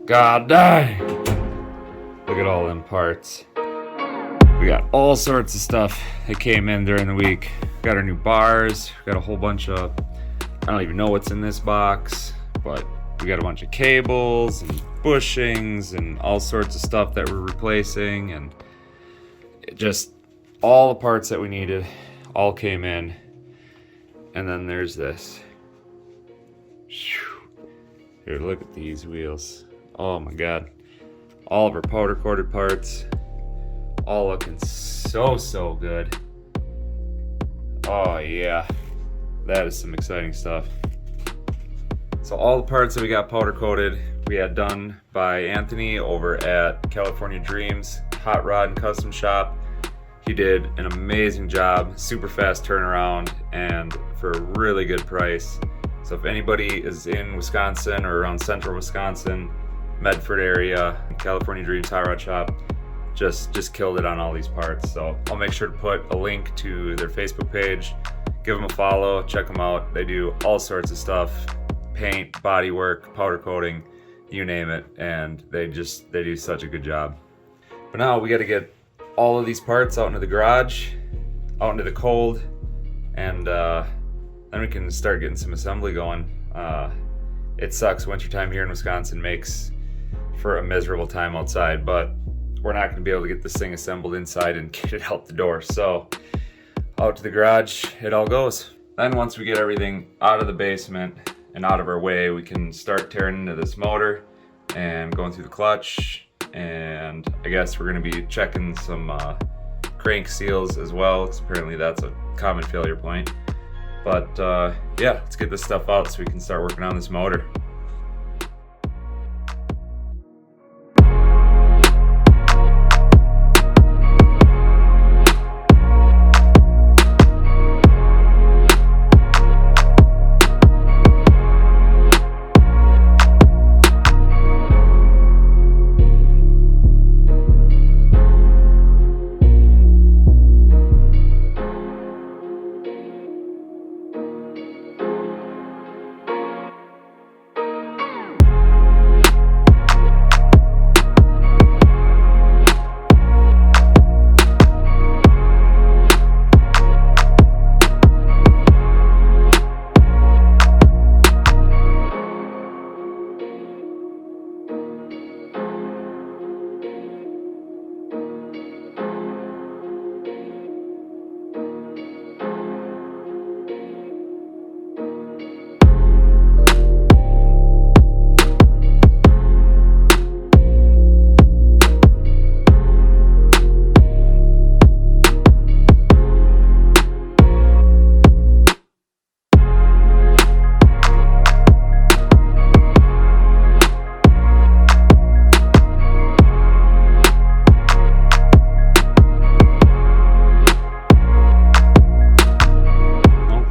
God dang! Look at all them parts. We got all sorts of stuff that came in during the week. Got our new bars, got a whole bunch of, I don't even know what's in this box, but we got a bunch of cables and bushings and all sorts of stuff that we're replacing, and just all the parts that we needed all came in. And then there's this. Here, look at these wheels. Oh my god. All of our powder coated parts, all looking so good. Oh yeah, that is some exciting stuff. So all the parts that we got powder coated, we had done by Anthony over at California Dreams Hot Rod and Custom Shop. He did an amazing job, super fast turnaround, and for a really good price. So if anybody is in Wisconsin or around central Wisconsin, Medford area, California Dreams Hot Rod Shop, just killed it on all these parts. So I'll make sure to put a link to their Facebook page. Give them a follow, check them out. They do all sorts of stuff, paint, body work, powder coating, you name it, and they do such a good job. But now we got to get all of these parts out into the garage, out into the cold, and then we can start getting some assembly going. It sucks, wintertime here in Wisconsin makes for a miserable time outside, but we're not going to be able to get this thing assembled inside and get it out the door. So out to the garage it all goes. Then once we get everything out of the basement and out of our way, we can start tearing into this motor and going through the clutch, and I guess we're going to be checking some crank seals as well, because apparently that's a common failure point. But yeah, let's get this stuff out so we can start working on this motor.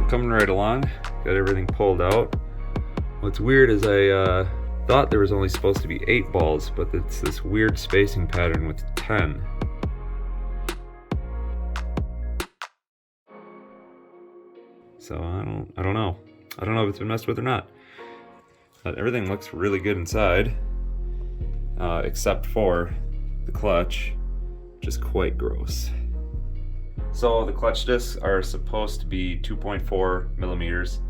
Coming right along, got everything pulled out. What's weird is I thought there was only supposed to be 8 balls, but it's this weird spacing pattern with 10. So I don't know if it's been messed with or not. But everything looks really good inside, except for the clutch, which is quite gross. So the clutch discs are supposed to be 2.4 millimeters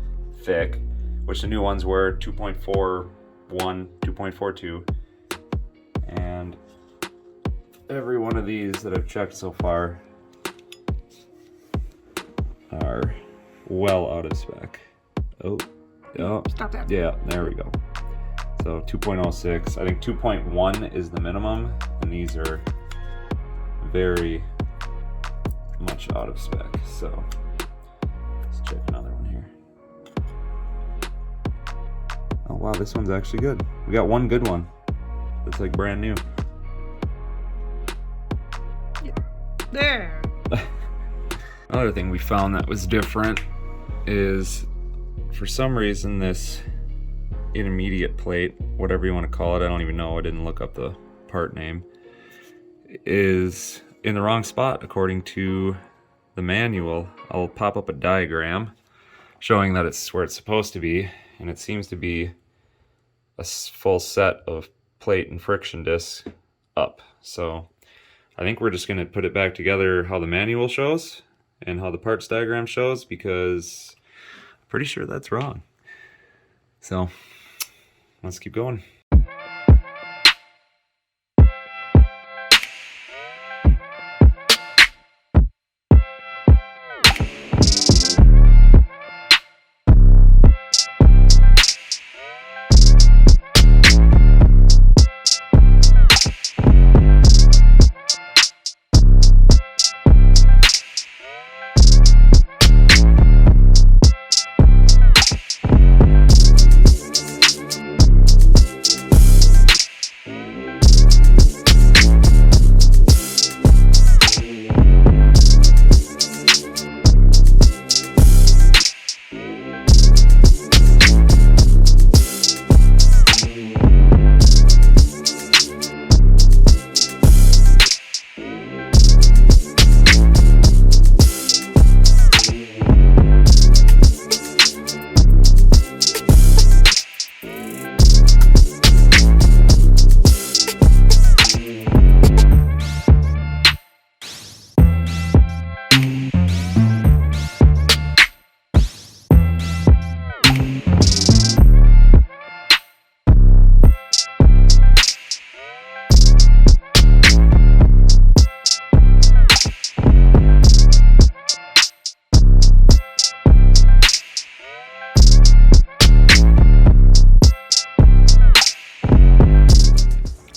thick, which the new ones were 2.41, 2.42. And every one of these that I've checked so far are well out of spec. Oh, Stop that. yeah, there we go. So 2.06, I think 2.1 is the minimum, and these are very much out of spec. So let's check another one here. Oh wow, this one's actually good. We got one good one that's like brand new. There. Another thing we found that was different is, for some reason, this intermediate plate, whatever you want to call it, I don't even know, I didn't look up the part name, is in the wrong spot according to the manual. I'll pop up a diagram showing that it's where it's supposed to be, and it seems to be a full set of plate and friction disc up. So I think we're just going to put it back together how the manual shows and how the parts diagram shows, because I'm pretty sure that's wrong. So let's keep going.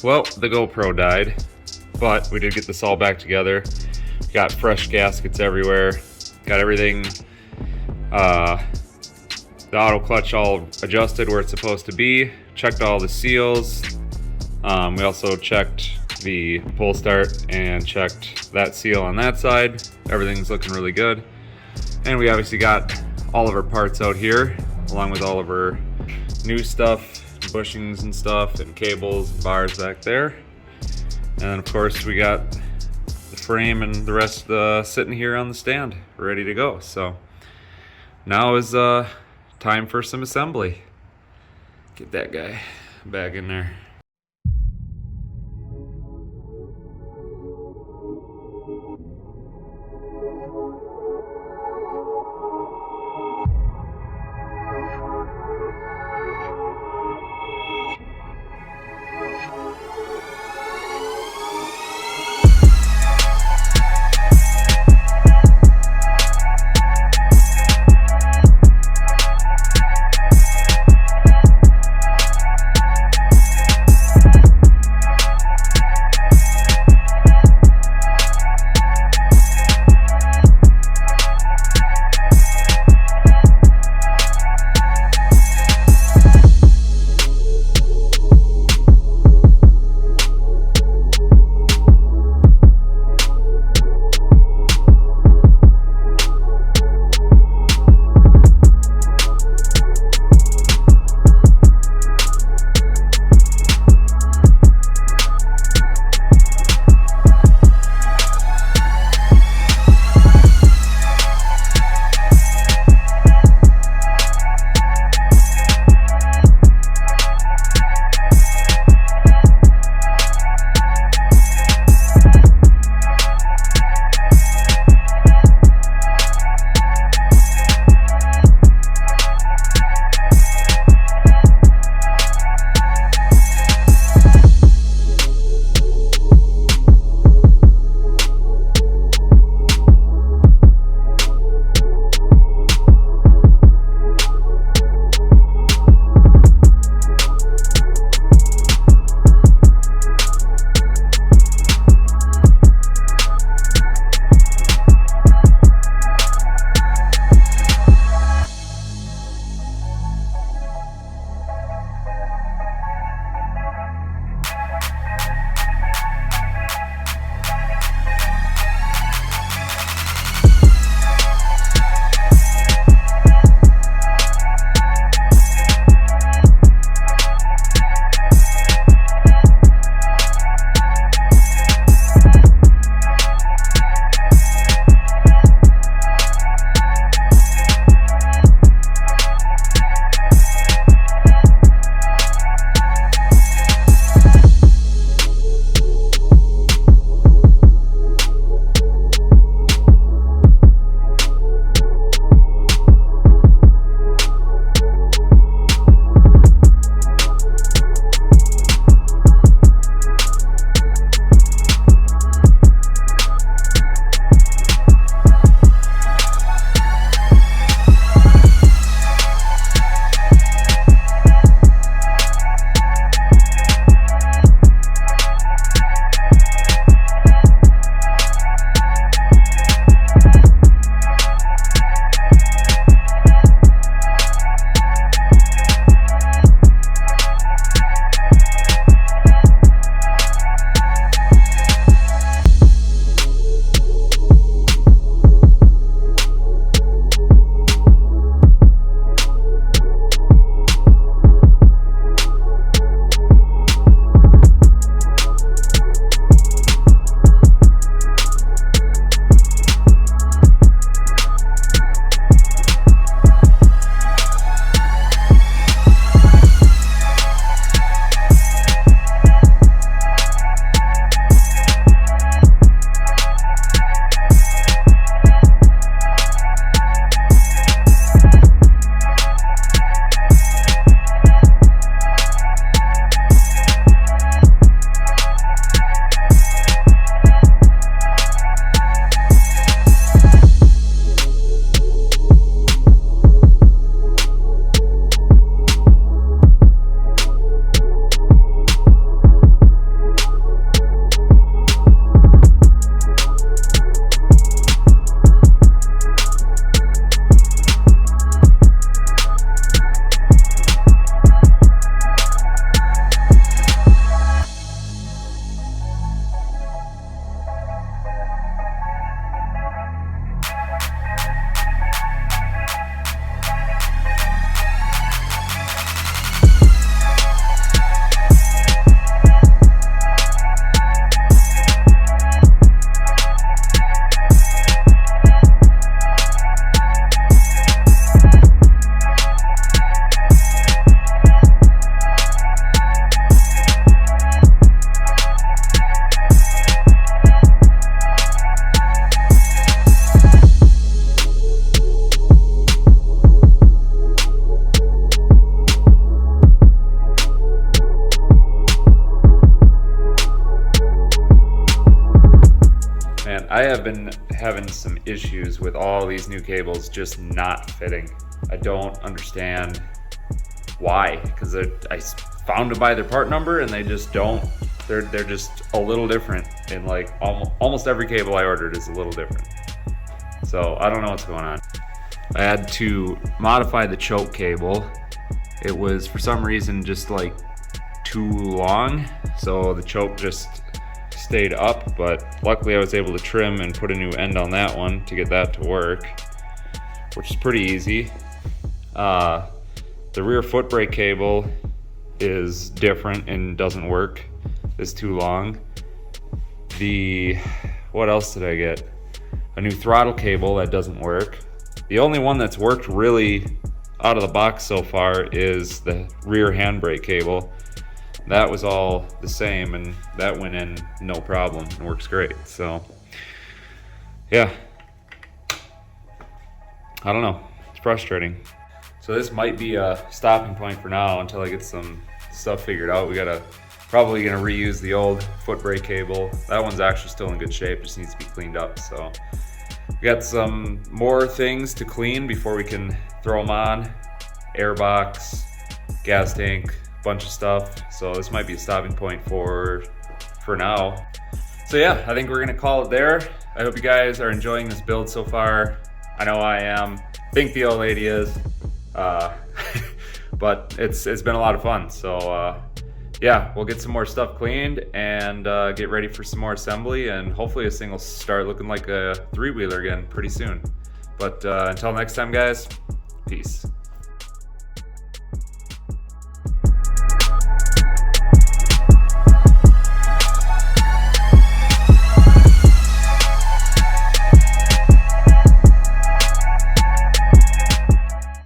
Well, the GoPro died, but we did get this all back together. Got fresh gaskets everywhere. Got everything, the auto clutch all adjusted where it's supposed to be. Checked all the seals. We also checked the pull start and checked that seal on that side. Everything's looking really good. And we obviously got all of our parts out here, along with all of our new stuff, bushings and stuff, and cables and bars back there. And then of course we got the frame and the rest sitting here on the stand ready to go. So now is time for some assembly. Get that guy back in there. have been having some issues with all these new cables just not fitting. I don't understand why, because I found them by their part number and they just don't. They're just a little different, and like almost every cable I ordered is a little different. So I don't know what's going on. I had to modify the choke cable. It was for some reason just like too long, so the choke just stayed up, but luckily I was able to trim and put a new end on that one to get that to work, which is pretty easy. The rear foot brake cable is different and doesn't work. It's too long. What else did I get? A new throttle cable that doesn't work. The only one that's worked really out of the box so far is the rear handbrake cable. That was all the same, and that went in no problem and works great. So yeah, I don't know, it's frustrating. So this might be a stopping point for now until I get some stuff figured out. Probably gonna reuse the old foot brake cable. That one's actually still in good shape, just needs to be cleaned up. So we got some more things to clean before we can throw them on. Airbox, gas tank, bunch of stuff. So this might be a stopping point for now. So yeah, I think we're gonna call it there. I hope you guys are enjoying this build so far. I know I am. I think the old lady is. But it's been a lot of fun. So yeah, we'll get some more stuff cleaned and get ready for some more assembly, and hopefully this thing will start looking like a three-wheeler again pretty soon. But until next time, guys, peace.